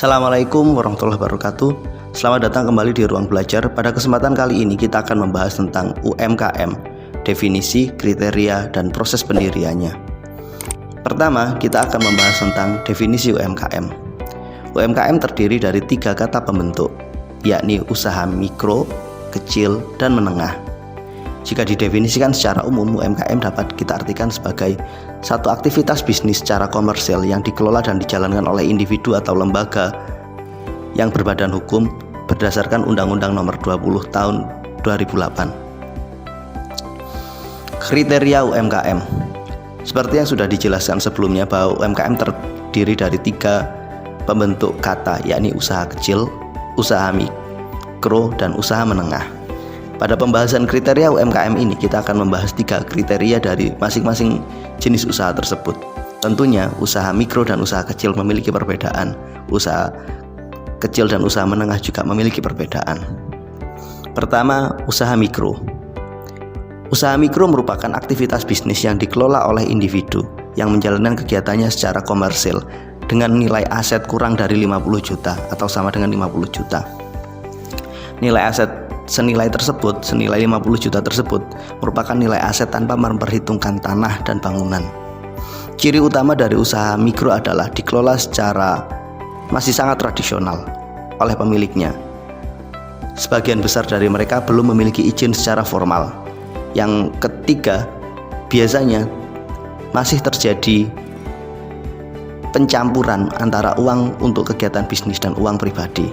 Assalamualaikum warahmatullahi wabarakatuh. Selamat datang kembali di Ruang Belajar. Pada kesempatan kali ini kita akan membahas tentang UMKM, definisi, kriteria, dan proses pendiriannya. Pertama, kita akan membahas tentang definisi UMKM. UMKM terdiri dari 3 kata pembentuk, yakni usaha mikro, kecil, dan menengah. Jika didefinisikan secara umum, UMKM dapat kita artikan sebagai satu aktivitas bisnis secara komersial yang dikelola dan dijalankan oleh individu atau lembaga yang berbadan hukum berdasarkan Undang-Undang Nomor 20 Tahun 2008. Kriteria UMKM. Seperti yang sudah dijelaskan sebelumnya bahwa UMKM terdiri dari 3 pembentuk kata, yakni usaha kecil, usaha mikro, dan usaha menengah. Pada pembahasan kriteria UMKM ini kita akan membahas 3 kriteria dari masing-masing jenis usaha tersebut. Tentunya usaha mikro dan usaha kecil memiliki perbedaan. Usaha kecil dan usaha menengah juga memiliki perbedaan. Pertama, usaha mikro. Usaha mikro merupakan aktivitas bisnis yang dikelola oleh individu yang menjalankan kegiatannya secara komersil dengan nilai aset kurang dari 50 juta atau sama dengan 50 juta. Nilai aset senilai 50 juta tersebut merupakan nilai aset tanpa memperhitungkan tanah dan bangunan. Ciri utama dari usaha mikro adalah dikelola secara masih sangat tradisional oleh pemiliknya. Sebagian besar dari mereka belum memiliki izin secara formal. Yang ketiga, biasanya masih terjadi pencampuran antara uang untuk kegiatan bisnis dan uang pribadi.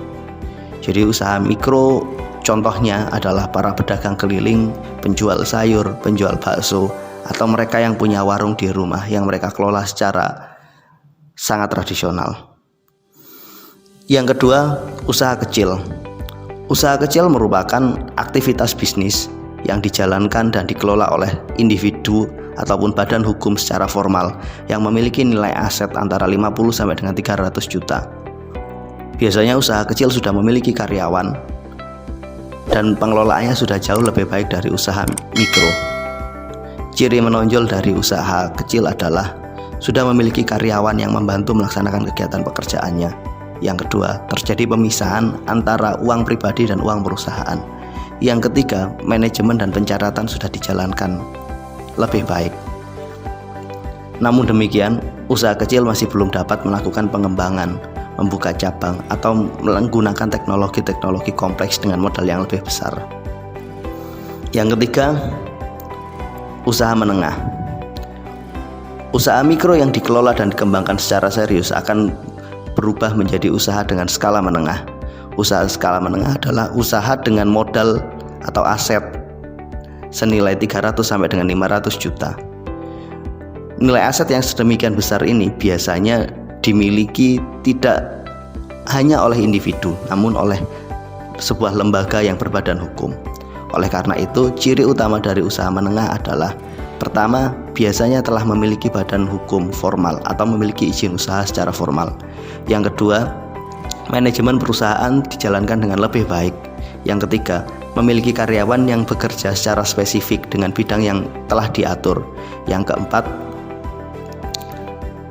Jadi usaha mikro contohnya adalah para pedagang keliling, penjual sayur, penjual bakso, atau mereka yang punya warung di rumah yang mereka kelola secara sangat tradisional. Yang kedua, usaha kecil. Usaha kecil merupakan aktivitas bisnis yang dijalankan dan dikelola oleh individu ataupun badan hukum secara formal yang memiliki nilai aset antara 50 sampai dengan 300 juta. Biasanya usaha kecil sudah memiliki karyawan dan pengelolaannya sudah jauh lebih baik dari usaha mikro. Ciri menonjol dari usaha kecil adalah sudah memiliki karyawan yang membantu melaksanakan kegiatan pekerjaannya. Yang kedua, terjadi pemisahan antara uang pribadi dan uang perusahaan. Yang ketiga, manajemen dan pencatatan sudah dijalankan lebih baik. Namun demikian, usaha kecil masih belum dapat melakukan pengembangan, membuka cabang, atau menggunakan teknologi-teknologi kompleks dengan modal yang lebih besar. Yang ketiga, usaha menengah. Usaha mikro yang dikelola dan dikembangkan secara serius akan berubah menjadi usaha dengan skala menengah. Usaha skala menengah adalah usaha dengan modal atau aset senilai 300 sampai dengan 500 juta. Nilai aset yang sedemikian besar ini biasanya dimiliki tidak hanya oleh individu, namun oleh sebuah lembaga yang berbadan hukum. Oleh karena itu, ciri utama dari usaha menengah adalah pertama, biasanya telah memiliki badan hukum formal atau memiliki izin usaha secara formal. Yang kedua, manajemen perusahaan dijalankan dengan lebih baik. Yang ketiga, memiliki karyawan yang bekerja secara spesifik dengan bidang yang telah diatur. Yang keempat,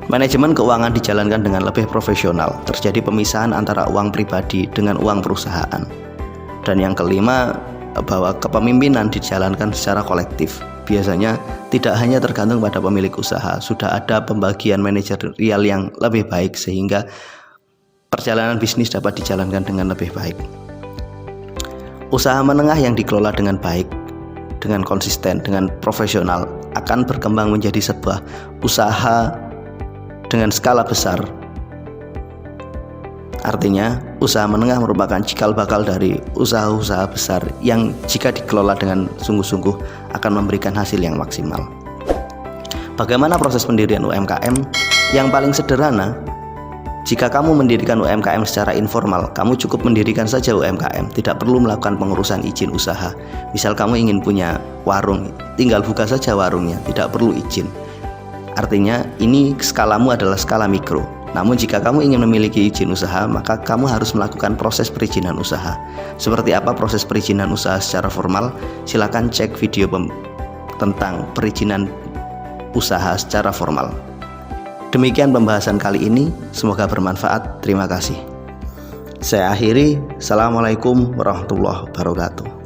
manajemen keuangan dijalankan dengan lebih profesional, terjadi pemisahan antara uang pribadi dengan uang perusahaan. Dan yang kelima, bahwa kepemimpinan dijalankan secara kolektif. Biasanya tidak hanya tergantung pada pemilik usaha, sudah ada pembagian manajerial yang lebih baik sehingga perjalanan bisnis dapat dijalankan dengan lebih baik. Usaha menengah yang dikelola dengan baik, dengan konsisten, dengan profesional akan berkembang menjadi sebuah usaha dengan skala besar. Artinya, usaha menengah merupakan cikal bakal dari usaha-usaha besar yang jika dikelola dengan sungguh-sungguh akan memberikan hasil yang maksimal. Bagaimana proses pendirian UMKM? Yang paling sederhana, jika kamu mendirikan UMKM secara informal, kamu cukup mendirikan saja UMKM, tidak perlu melakukan pengurusan izin usaha. Misal kamu ingin punya warung, tinggal buka saja warungnya, tidak perlu izin. Artinya ini skalamu adalah skala mikro. Namun jika kamu ingin memiliki izin usaha, maka kamu harus melakukan proses perizinan usaha. Seperti apa proses perizinan usaha secara formal? Silakan cek video tentang perizinan usaha secara formal. Demikian pembahasan kali ini, semoga bermanfaat. Terima kasih. Saya akhiri. Assalamualaikum warahmatullahi wabarakatuh.